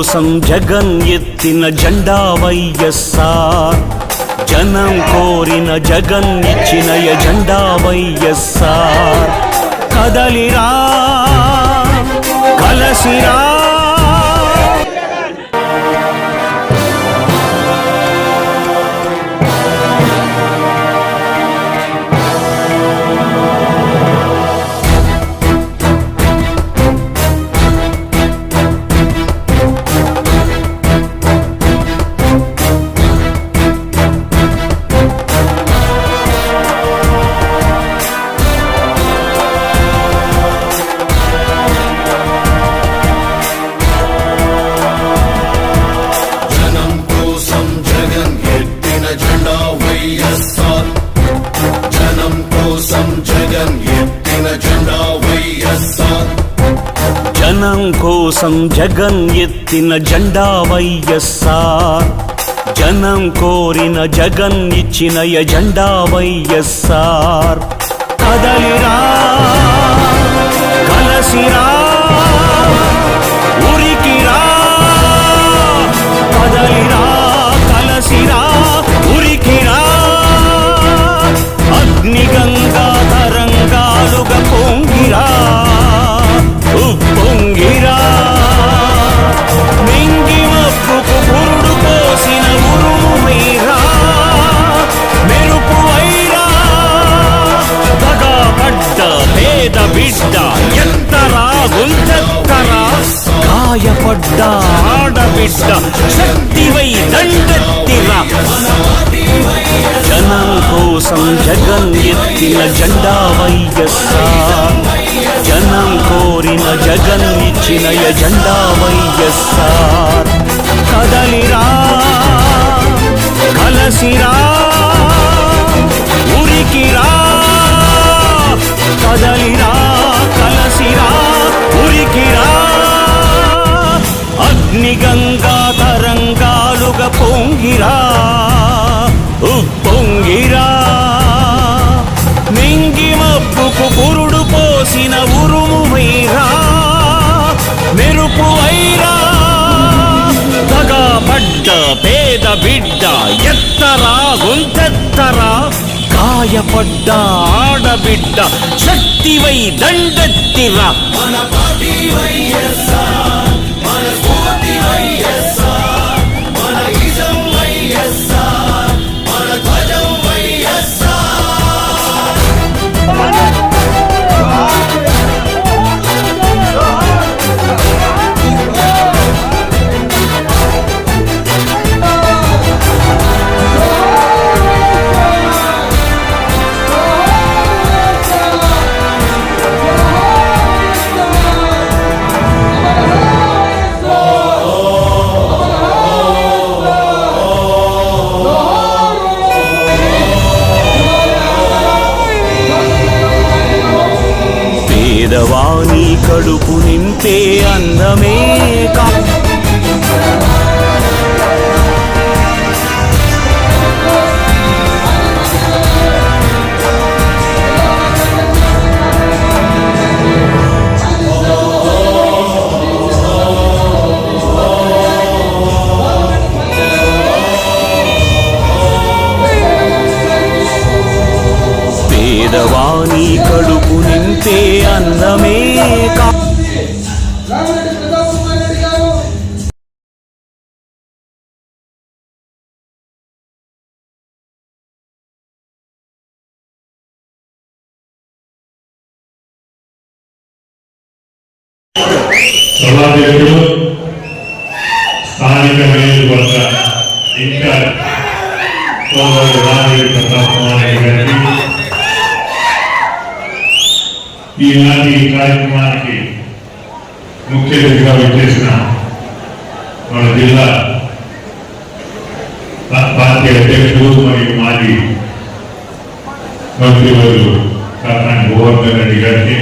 కోసం జగన్ ఎత్తిన జెండా వైఎస్ఆర్, జనం కోరిన జగన్ ఇచ్చిన ఎజెండా వైఎస్ఆర్. కదలిరా కలసిరా జనం కోసం జగన్ ఎత్తిన జెండా వైఎస్ఆర్, జనం కోరిన జగన్ ఇచ్చిన ఎజెండా వైఎస్ఆర్. కదలిరా కలసిరా ఉరికిరా, కదలిరా కలసిరా ఉరికిరా. అగ్నిగంగా తరంగాలుగా పొంగిరా ఉప్పొంగిరా. మింగి మబ్బుకు పురుడు పోసిన ఉరుము మీరా, మెరుపు వైరా. దగా పడ్డ పేద బిడ్డ ఎత్తరా గుంజెత్తరా, గాయపడ్డ ఆడబిడ్డ శక్తివై దండెత్తిరా. జనం కోసం జగన్ ఎత్తిన జెండా వైఎస్ఆర్, జనం కోరిన జగన్ ఇచ్చిన ఎజెండా వైఎస్ఆర్. కదలిరా కలసిరా ఉరికిరా, కదలిరా కలసిరా ఉరికిరా. అగ్నిగంగా తరంగాలుగా పొంగిరా ఉప్పొంగిరా. మింగి మబ్బుకు పురుడు పోసిన ఉరుము వైరా, మెరుపు వైరా. దగా పడ్డ పేద బిడ్డ ఎత్తరా గుంతెత్తరా, గాయపడ్డ ఆడబిడ్డ శక్తివై దండెత్తిరా. మన పార్టీ వైఎస్ఆర్, మన స్ఫూర్తి వైఎస్ఆర్, మన ఇజం వైఎస్ఆర్, మన ధ్వజం వైఎస్ఆర్. పేదవాని కడుపు నింపే అన్నమే కా, పేదవాని కడుపు నింపే అన్నమే కా. సభాధ్యక్షులు, స్థానిక నియోజకవర్గ ఇన్ఛార్జ్ సోదరుడు రాజేంద్ర ప్రతాప్ కుమార్ రెడ్డి గారికి, ఈనాటి కార్యక్రమానికి ముఖ్య అతిథిగా వచ్చేసిన మన జిల్లా పార్టీ అధ్యక్షులు మరియు మాజీ మంత్రివర్యులు కాకాని గోవర్ధన్ రెడ్డి గారికి,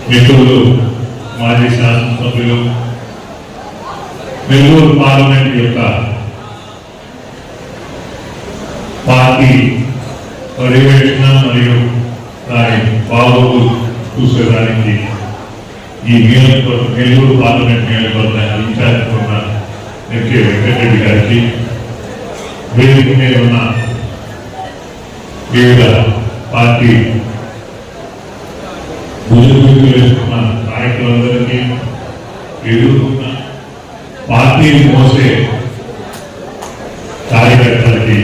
మిత్రులు మాజీ శాసనసభ్యులు, నెల్లూరు పార్లమెంట్ యొక్క పార్టీ పర్యవేక్షణ మరియు దాని బాగోగులు చూసేదానికి ఈ నియోజకవర్గం నెల్లూరు పార్లమెంట్ నియోజకవర్గ ఇన్ఛార్జ్ ఉన్న ఎన్కే వెంకటరెడ్డి గారికి, వేదిక మీద ఉన్న వివిధ పార్టీ భుజబుద్ధులు వేసుకున్న నాయకులందరికీ, ఎదుర్కొన్న పార్టీని మోసే కార్యకర్తలకి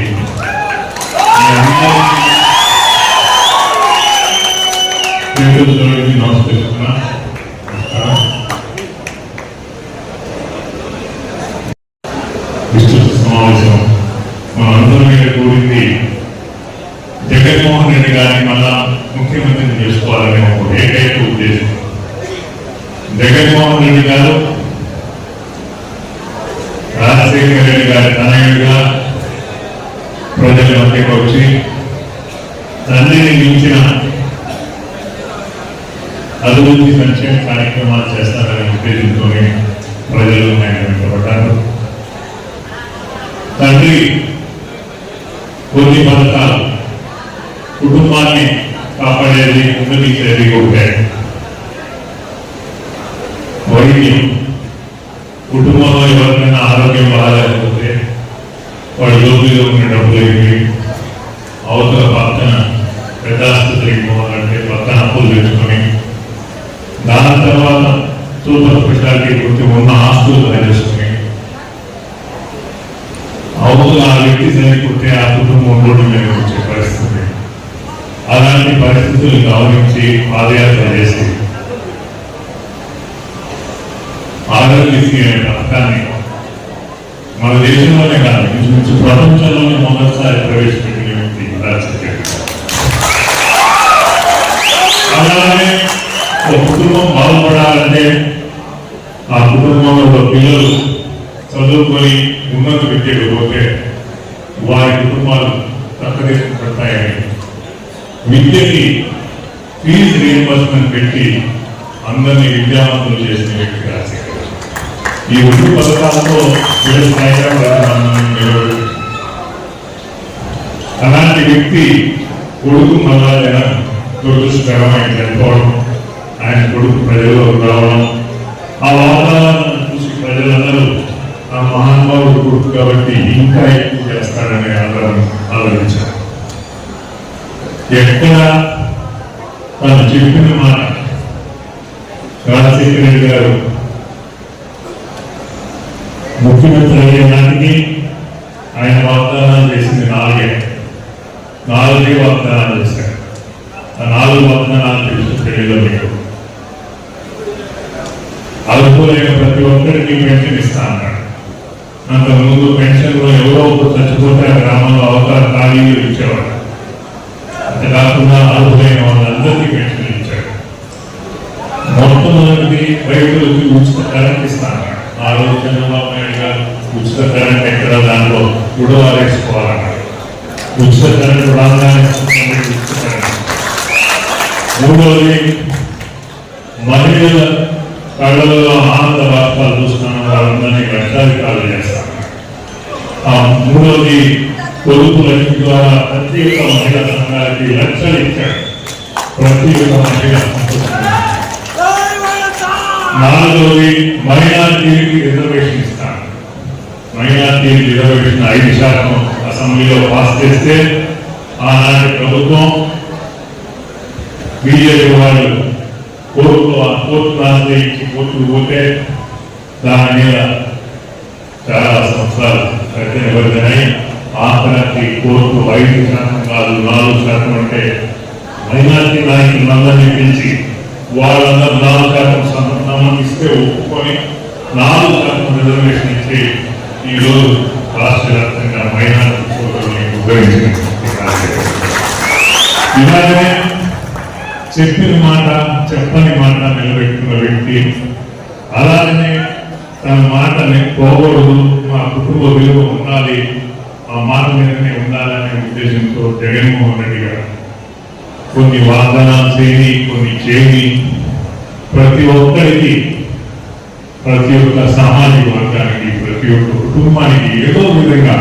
నమస్కరిస్తున్నా. విస్తృత సమావేశం మనందరం మీద కూడింది జగన్మోహన్ రెడ్డి గారిని మళ్ళా ముఖ్యమంత్రిని చేసుకోవాలనే ఒక ఏకైక ఉద్దేశం. జగన్మోహన్ రెడ్డి గారు రాజశేఖర రెడ్డి గారి తనయుడిగా ప్రజల మధ్యకు వచ్చి తండ్రిని మించిన అభివృద్ధి సంక్షేమ కార్యక్రమాలు చేస్తారనే ఉద్దేశంతో ప్రజలు ఆయన వెంటబడ్డారు. తండ్రి కొన్ని పథకాలు కుటుంబాన్ని కాపాడేది, ఉన్నతించేది ఒకటే. వైద్యం, కుటుంబంలో ఎవరికైనా ఆరోగ్యం బాగాలేకపోతే వాడు లోపలిలో ఉన్న డబ్బులు అవతల పక్కన పెద్ద ఆసుపత్రికి పోవాలంటే పక్కన అప్పులు తెచ్చుకొని దాని తర్వాత సూపర్ స్పెషాలిటీ గురించి ఉన్న ఆస్తులు చేసుకుని అవతల ఆ వ్యక్తి సరిపోతే ఆ కుటుంబం రోడ్డు మీద వచ్చే పరిస్థితి. అలాంటి పరిస్థితులు గమనించి పాదయాత్ర చేసి ఆరోగ్యశ్రీ అనే పథకాన్ని మన దేశంలోనే కాదు, ఇంచుమించు ప్రపంచంలోనే మొదటిసారి ప్రవేశపెట్టిన వ్యక్తి రాజశేఖర్. అలాగే ఒక కుటుంబం బాగుపడాలంటే ఆ కుటుంబంలో పిల్లలు చదువుకొని ఉన్నత విద్యకు పోతే వారి కుటుంబాలు చక్కదేశం పడతాయని విద్యకి ఫీజు రీయింబర్స్మెంట్ పెట్టి అందరినీ విద్యావంతులు చేసిన వ్యక్తి రాజశేఖర్. ఈ 2 పథకాలతో అలాంటి వ్యక్తి కొడుకు మళ్ళా దురదృష్టకరమైన చనిపోవడం, ఆయన కొడుకు ప్రజల్లో రావడం, ఆ వాతావరణం చూసి ప్రజలందరూ ఆ మహానుభావుడు కొడుకు కాబట్టి ఇంకా ఎక్కువ చేస్తాడని అందరం ఆలోచించారు. ఎక్కడ తను చెప్పిన మాట రాజశేఖర రెడ్డి గారు ముఖ్యమంత్రి అయ్యే నాటికి ఆయన వాగ్దానాలు చేసింది 4 వాగ్దానాలు చేశారు. ఆ 4 వాగ్దానాలు తెలుసు తెలియదు మీకు. అర్హులైన ప్రతి ఒక్కరికి పెన్షన్ ఇస్తా అన్నాడు. అంతకుముందు పెన్షన్లో ఎవరో ఒకరు చచ్చిపోతే ఆ గ్రామంలో అవకాశ ఖాళీలు ఇచ్చేవాడు. అంతేకాకుండా అర్హులైన వాళ్ళందరికీ పెన్షన్ ఇచ్చాడు. మొట్టమొదటిది రైతులకి ఉచిత కరెంట్ ఇస్తా అన్నాడు. ఆ రోజు చంద్రబాబు నాయుడు గారు ఉచిత కరెంట్ ఎక్కడ దాంట్లో గుడవారేసుకోవాలన్నాడు. ఉచిత కరెంట్ రాగానే ఉచిత కరెంట్. మూడవది మహిళల కళ్ళలో ఆనంద బాష్పాలు చూస్తున్న వాళ్ళందరినీ లక్షాధికారులు చేస్తాను. ఆ మూడవది పొదుపు లక్ష్మి ద్వారా ప్రతి ఒక్క మహిళా సంఘానికి లక్షలు ఇచ్చాడు. ప్రతి ఒక్క మహిళ. నాలుగవది మైనార్టీకి రిజర్వేషన్ ఇస్తాను. మైనార్టీ రిజర్వేషన్ 5% అసెంబ్లీలో పాస్ చేస్తే ఆనాటి ప్రభుత్వం బీజేపీ వాళ్ళు కోర్టు ఆశ్రయించి కోర్టుకు పోతే దాని మీద చాలా సంవత్సరాలు నిబంధనై ఆఖరికి కోర్టు 5% కాదు 4% అంటే మైనార్టీ నాయకులందరినీ పిలిచి వాళ్ళందరూ 4% సంబంధిస్తే ఒప్పుకొని 4% రిజర్వేషన్ ఇచ్చి ఈరోజు రాష్ట్ర వ్యాప్తంగా మైనార్టీ సోదరుల్ని ఉపయోగించింది. ఇలాగే చెప్పిన మాట చెప్పని మాట నిలబెట్టుకున్న వ్యక్తి. అలాగనే తన మాటని పోకూడదు, మా కుటుంబ విలువ ఉండాలి, ఆ మాట మీదనే ఉండాలనే ఉద్దేశంతో జగన్మోహన్ రెడ్డి గారు కొన్ని వాగ్దానాలు చేయని, కొన్ని చేయని, ప్రతి ఒక్కరికి, ప్రతి ఒక్క సామాజిక వర్గానికి, ప్రతి ఒక్క కుటుంబానికి ఏదో విధంగా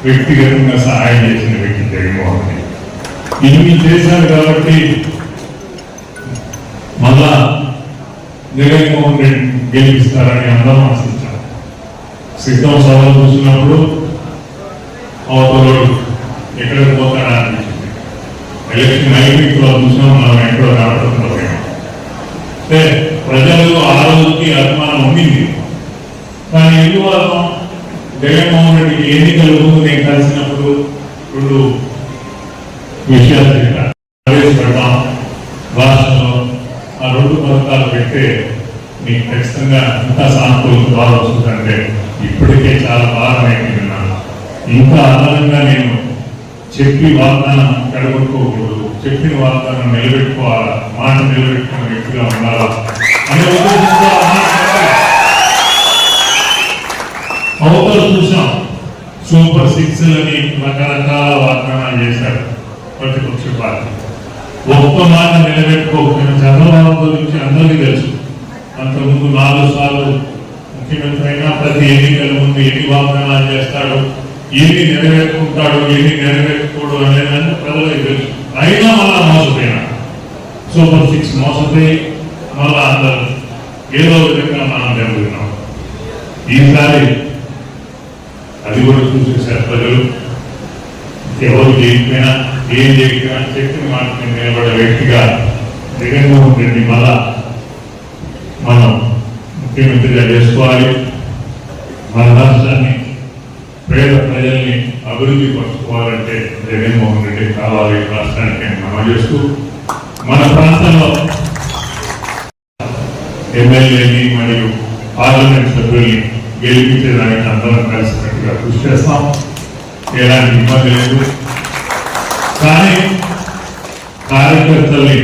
వ్యక్తిగతంగా సహాయం చేసిన వ్యక్తి జగన్మోహన్ రెడ్డి. ఇన్ని చేశారు కాబట్టి మళ్ళా జగన్మోహన్ రెడ్డి గెలిపిస్తారని అందరం ఆశించాం. సిద్ధం సభలు చూసినప్పుడు అవతల ఎక్కడికి పోతాడా అనిపించింది. ఎలక్షన్ అయిపోయిలో చూసినాం, మనం ఎక్కడో రావడంలో అంటే ప్రజలు ఆ రోజుకి అభిమానం ఉండింది. కానీ ఎందువల్ల జగన్మోహన్ రెడ్డికి ఎన్నికల ముందు నేను కలిసినప్పుడు రెండు విషయాలు ప్రవేశపెడతాం భాషలో ఆ రెండు పథకాలు పెడితే మీకు ఖచ్చితంగా ఇంకా సానుకూలత బాగా వస్తుందంటే ఇప్పటికే చాలా భారం అయిపోయినాను. ఇంకా ఆధారంగా నేను చెప్పి వాగ్దానం కడగొట్టుకోకూడదు, చెప్పిన వాగ్దానం నిలబెట్టుకోవాలా, మాట నిలబెట్టుకున్న వ్యక్తిగా ఉండాలా అనే ఉద్దేశంతో అవతలు చూసాం. సూపర్ 6 అని రకరకాల వాగ్దానాలు చేశారు ప్రతిపక్ష పార్టీ. ఒక్క మాట నిలబెట్టుకోకపోయిన చంద్రబాబు గురించి అందరికీ తెలుసు. అంతకుముందు 4 సార్లు ముఖ్యమంత్రి అయినా ప్రతి ఎన్నికల ముందు ఎన్ని వాగ్దానాలు చేస్తాడు, ఎన్ని నెరవేర్చుకుంటాడు, ఎన్ని నెరవేర్చుకోడు అనేది ప్రజలకు తెలుసు. అయినా మళ్ళా మోసపోయినా సూపర్ 6 మోసపోయి మళ్ళా అందరూ ఏదో విధంగా మనం జరుగుతున్నాం. ఈసారి అది కూడా చూసేసారు ప్రజలు. ఎవరు చేయకపోయినా ఏం చేయకపోయినా చెప్పిన మాట నిలబడే వ్యక్తిగా జగన్మోహన్ రెడ్డి మళ్ళా మనం ముఖ్యమంత్రిగా చేసుకోవాలి. మన రాష్ట్రాన్ని పేద ప్రజల్ని అభివృద్ధి పరచుకోవాలంటే జగన్మోహన్ రెడ్డి కావాలి రాష్ట్రానికి మనం చేస్తూ మన ప్రాంతంలో ఎమ్మెల్యేని మరియు పార్లమెంట్ సభ్యుల్ని గెలిపించేదానికి అందరం కలిసినట్టుగా కృషి చేస్తాం. ఎలాంటి ఇబ్బంది లేదు. కానీ కార్యకర్తల్ని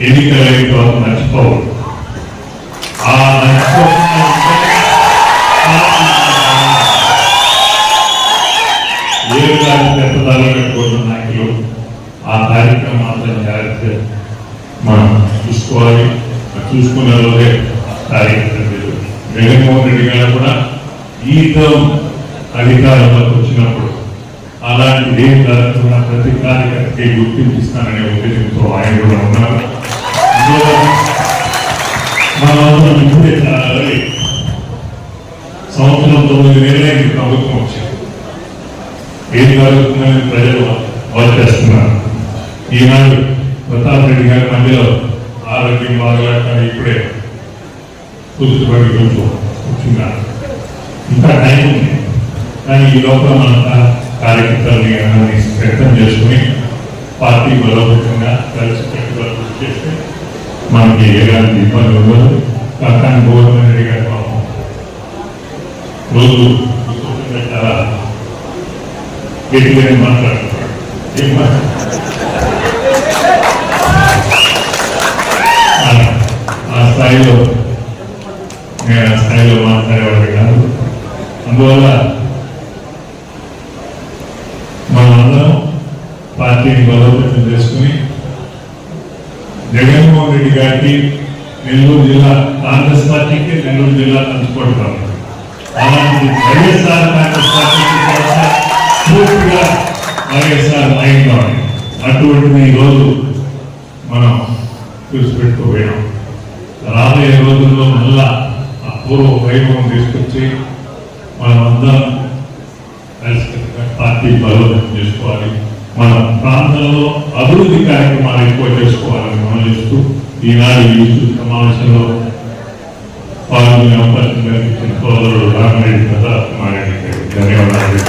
ఎన్నికలైన తర్వాత మర్చిపోవద్దు. ఆ ఏ కార్యకర్తలు పెట్టుకోవడం నాయకులు ఆ కార్యక్రమం మాత్రం జాగ్రత్త మనం చూసుకోవాలి. చూసుకునే రోజే కార్యకర్తలు జగన్మోహన్ రెడ్డి గారు కూడా ఈ అధికారంలోకి వచ్చినప్పుడు అలాంటి ఏం జరగకుండా ప్రతి కార్యకర్తకి గుర్తింపిస్తాననే ఉద్దేశంతో ఆయన కూడా ఉన్నారు. మన ఇప్పుడే సంవత్సరం 9 నెలలైంది ప్రభుత్వం వచ్చింది. ఏం జరుగుతుందని ప్రజలు వచ్చేస్తున్నారు. ఈనాడు ప్రతాప్ రెడ్డి గారి మధ్యలో ఆరోగ్యం బాగలేక ఇప్పుడే కుదురుబడి కూర్చున్నారు. ఇంకా టైం ఉంది. కానీ ఈ లోపల మన కార్యకర్తలని అందరినీ వ్యక్తం చేసుకుని పార్టీ బలోపేతంగా కలిసి కట్టుగా కృషి చేస్తే మనకి ఎలాంటి ఇబ్బంది ఉండదు. కానీ గోవర్ధన్ రెడ్డి గారి పాపం రోజు చాలా గట్టిగానే మాట్లాడుతున్నాడు. ఏం ఆ స్థాయిలో నేను ఆ స్థాయిలో మాట్లాడేవాడు కాదు. అందువల్ల మనమందరం పార్టీని బలోపేతం చేసుకుని జగన్మోహన్ రెడ్డి గారికి నెల్లూరు జిల్లా కాంగ్రెస్ పార్టీకి నెల్లూరు జిల్లా పంచుకుంటాం. అలాంటి వైఎస్ఆర్ కాంగ్రెస్ పార్టీకి పూర్తిగా వైఎస్ఆర్ మైండ్ కావాలి. అటువంటిది ఈరోజు మనం చూసిపెట్టుకోపోయాం. రాబోయే రోజుల్లో మళ్ళా ఆ పూర్వ వైభవం తీసుకొచ్చి మనమందరం కలిసి పార్టీ బలోపేతం చేసుకోవాలి. మన ప్రాంతంలో అభివృద్ధి కార్యక్రమాలు ఎక్కువ చేసుకోవాలని మనం చేస్తూ ఈనాడు ఈ సమావేశంలో పాల్గొనే అవకాశం కల్పించిన సోదరుడు రామిరెడ్డి ప్రతాప్ కుమార్ రెడ్డి ధన్యవాదాలు.